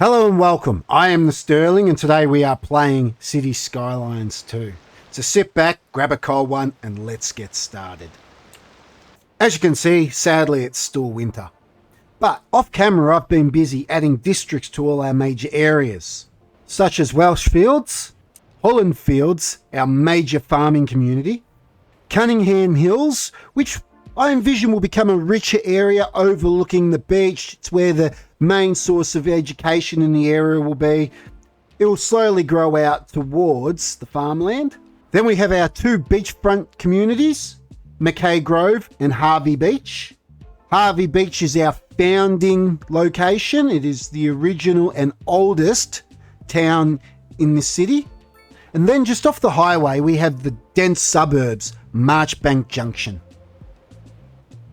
Hello and welcome. I am the Sterling and today we are playing City Skylines 2. So sit back, grab a cold one and let's get started. As you can see, sadly it's still winter. But off camera I've been busy adding districts to all our major areas, such as Welsh Fields, Holland Fields, our major farming community, Cunningham Hills, which I envision will become a richer area overlooking the beach. It's where the main source of education in the area will be. It will slowly grow out towards the farmland. Then we have our two beachfront communities, Mackay Grove and Harvey Beach. Harvey Beach is our founding location. It is the original and oldest town in the city. And then just off the highway, we have the dense suburbs, Marchbank Junction.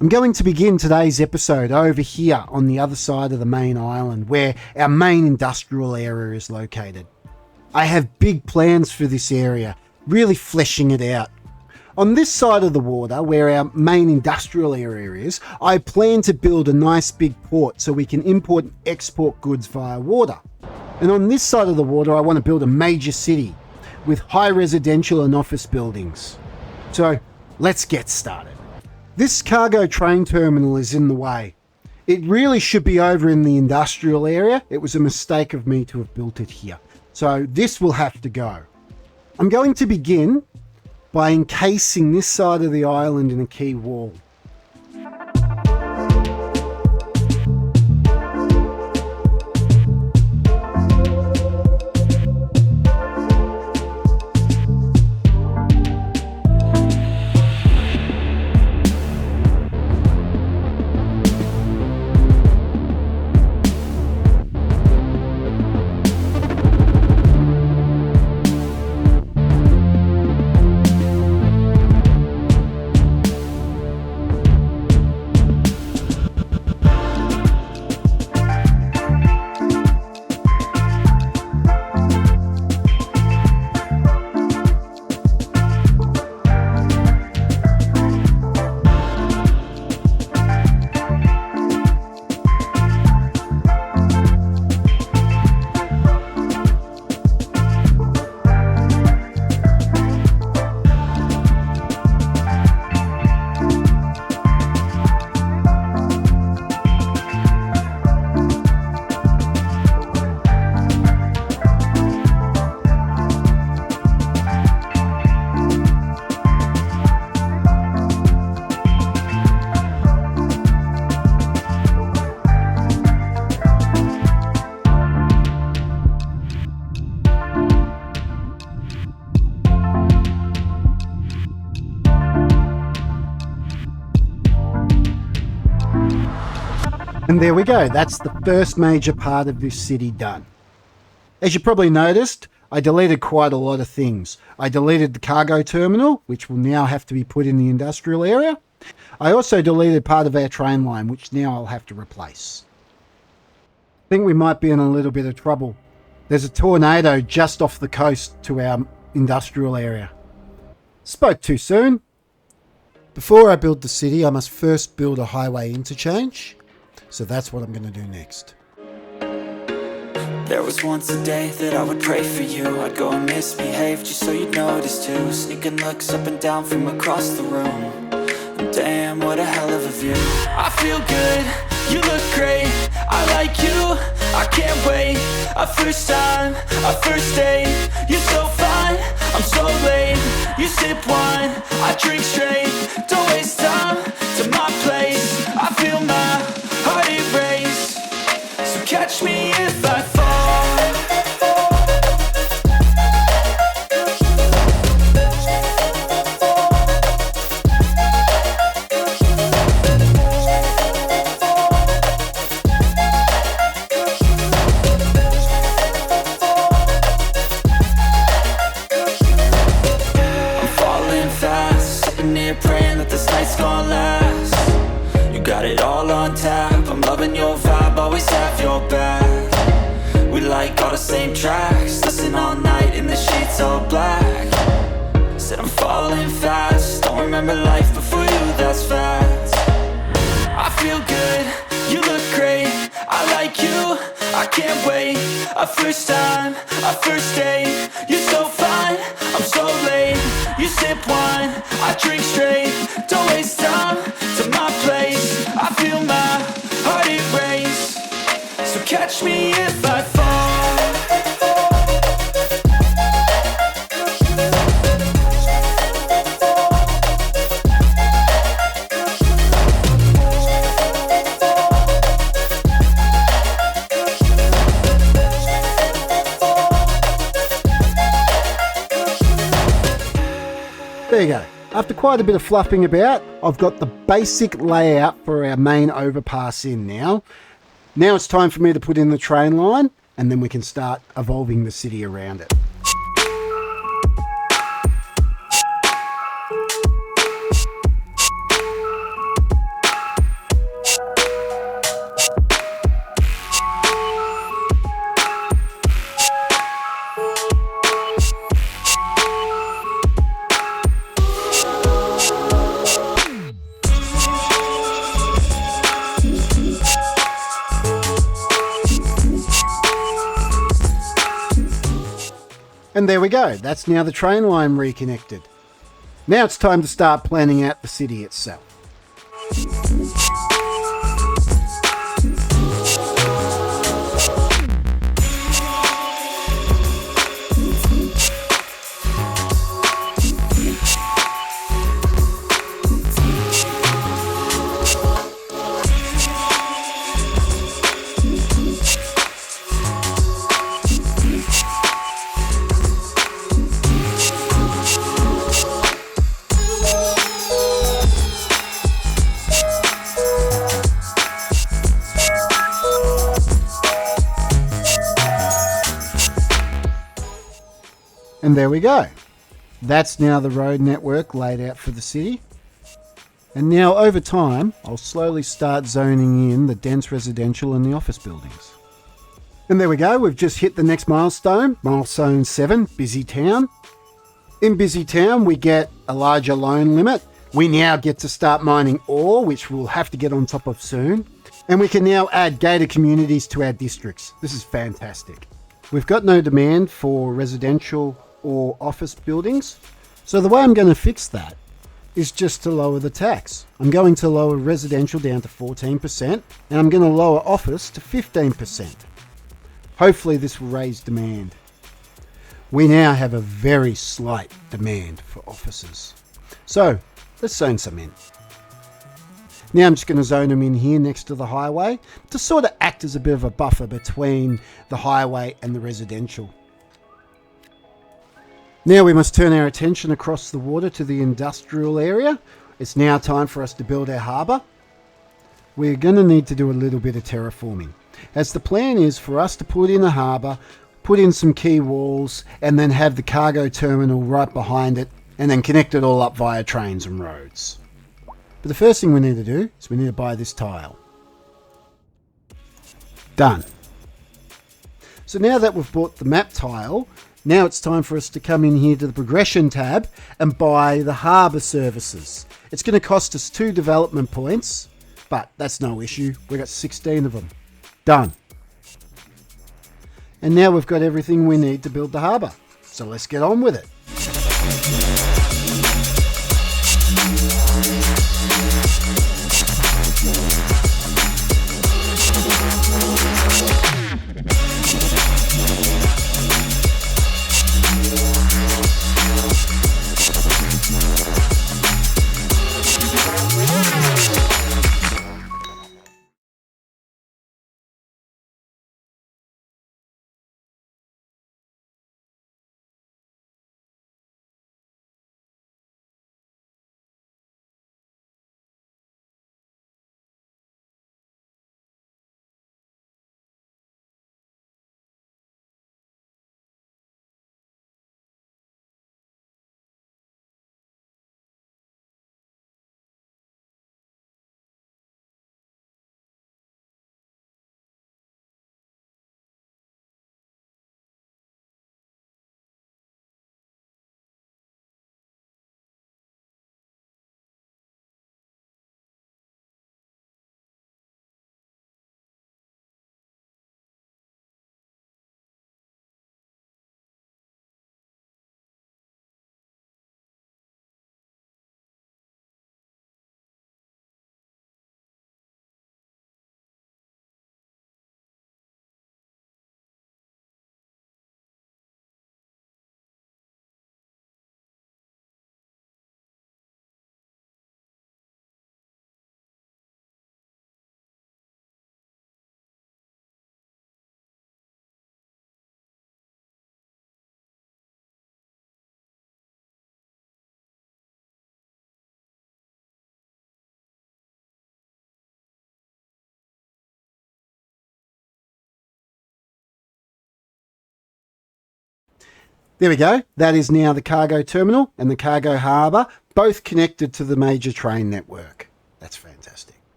I'm going to begin today's episode over here on the other side of the main island where our main industrial area is located. I have big plans for this area, really fleshing it out. On this side of the water where our main industrial area is, I plan to build a nice big port so we can import and export goods via water. And on this side of the water, I want to build a major city with high residential and office buildings. So let's get started. This cargo train terminal is in the way. It really should be over in the industrial area. It was a mistake of me to have built it here. So this will have to go. I'm going to begin by encasing this side of the island in a key wall. And there we go, that's the first major part of this city done. As you probably noticed, I deleted quite a lot of things. I deleted the cargo terminal, which will now have to be put in the industrial area. I also deleted part of our train line, which now I'll have to replace. I think we might be in a little bit of trouble. There's a tornado just off the coast to our industrial area. Spoke too soon. Before I build the city, I must first build a highway interchange. So that's what I'm going to do next. There was once a day that I would pray for you. I'd go and misbehave just so you'd notice too. Sneaking looks up and down from across the room. And damn, what a hell of a view. I feel good, you look great, I like you, I can't wait. A first time, a first date. You're so fine, I'm so late. You sip wine, I drink straight. Don't waste time to my place. I feel my heart erase. So catch me if I fall. I'm falling fast, sitting here praying that this night's gonna last. You got it all on tap, I'm loving your vibe, always have your back. We like all the same tracks, listen all night in the sheets all black. Said I'm falling fast, don't remember life before you, that's fact. I feel good, you look great, I like you, I I can't wait. A first time, a first date. You're so fine, I'm so late. You sip wine, I drink straight. Don't waste time to my place. I feel my heart erase. So catch me if I fall. There you go. After quite a bit of fluffing about, I've got the basic layout for our main overpass in now. Now it's time for me to put in the train line, and then we can start evolving the city around it. And there we go, that's now the train line reconnected. Now it's time to start planning out the city itself. And there we go. That's now the road network laid out for the city. And now over time, I'll slowly start zoning in the dense residential and the office buildings. And there we go, we've just hit the next milestone, milestone 7, busy town. In busy town, we get a larger loan limit. We now get to start mining ore, which we'll have to get on top of soon. And we can now add gated communities to our districts. This is fantastic. We've got no demand for residential or office buildings. So the way I'm going to fix that is just to lower the tax. I'm going to lower residential down to 14% and I'm going to lower office to 15%. Hopefully this will raise demand. We now have a very slight demand for offices. So let's zone some in. Now I'm just going to zone them in here next to the highway to sort of act as a bit of a buffer between the highway and the residential. Now we must turn our attention across the water to the industrial area. It's now time for us to build our harbour. We're going to need to do a little bit of terraforming, as the plan is for us to put in a harbour, put in some quay walls, and then have the cargo terminal right behind it, and then connect it all up via trains and roads. But the first thing we need to do is we need to buy this tile. Done. So now that we've bought the map tile, now it's time for us to come in here to the progression tab and buy the harbour services. It's going to cost us 2 development points, but that's no issue. We've got 16 of them. Done. And now we've got everything we need to build the harbour. So let's get on with it. There we go. That is now the cargo terminal and the cargo harbour, both connected to the major train network. That's fantastic.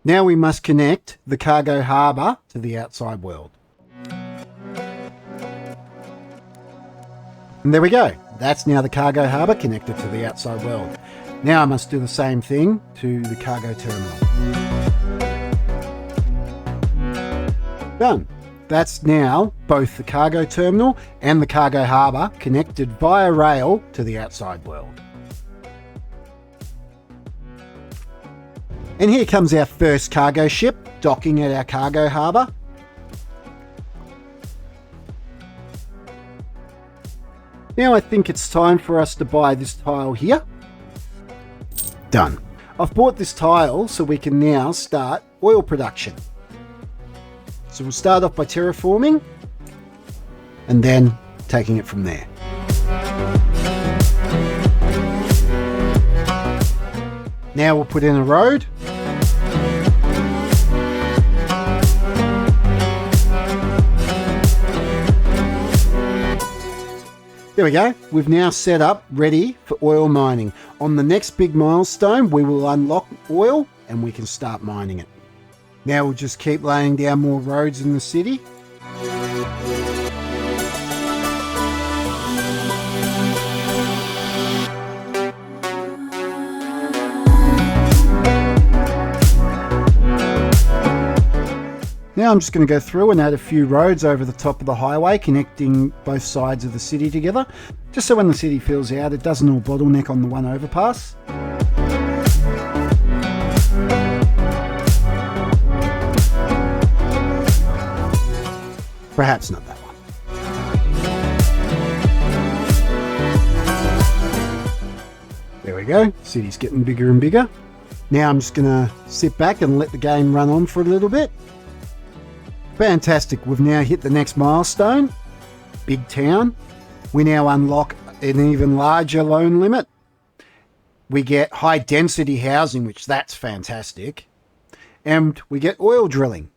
Now we must connect the cargo harbour to the outside world. And there we go. That's now the cargo harbour connected to the outside world. Now I must do the same thing to the cargo terminal. Done. That's now both the cargo terminal and the cargo harbour connected via rail to the outside world. And here comes our first cargo ship docking at our cargo harbour. Now I think it's time for us to buy this tile here. Done. I've bought this tile so we can now start oil production. So we'll start off by terraforming and then taking it from there. Now we'll put in a road. There we go. We've now set up ready for oil mining. On the next big milestone, we will unlock oil and we can start mining it. Now we'll just keep laying down more roads in the city. Now I'm just going to go through and add a few roads over the top of the highway connecting both sides of the city together, just so when the city fills out it doesn't all bottleneck on the one overpass. Perhaps not that one. There we go, city's getting bigger and bigger. Now I'm just going to sit back and let the game run on for a little bit. Fantastic, we've now hit the next milestone, big town. We now unlock an even larger loan limit. We get high density housing, which that's fantastic. And we get oil drilling.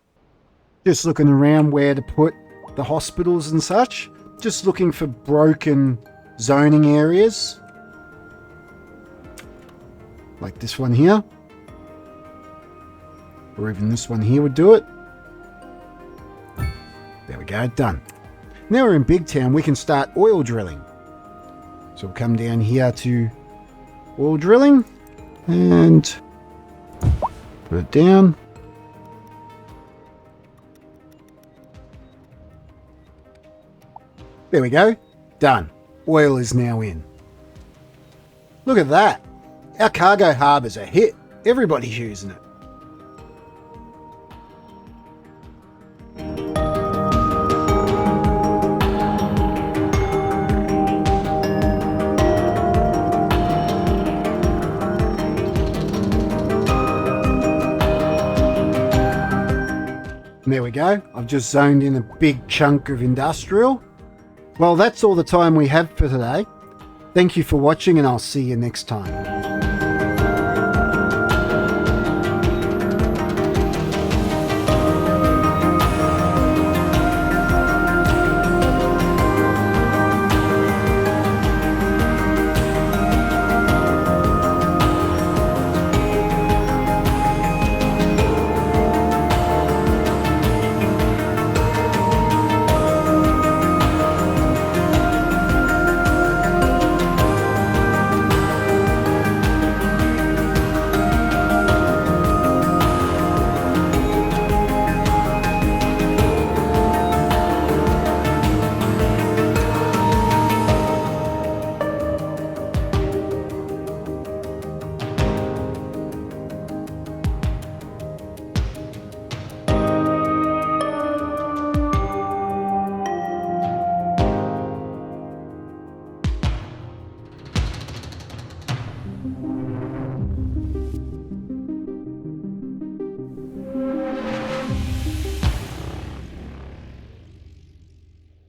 Just looking around where to put the hospitals and such. Just looking for broken zoning areas. Like this one here. Or even this one here would do it. There we go, done. Now we're in Big Town, we can start oil drilling. So we'll come down here to oil drilling and put it down. There we go, done. Oil is now in. Look at that. Our cargo harbour's a hit. Everybody's using it. There we go. I've just zoned in a big chunk of industrial. Well, that's all the time we have for today. Thank you for watching and I'll see you next time.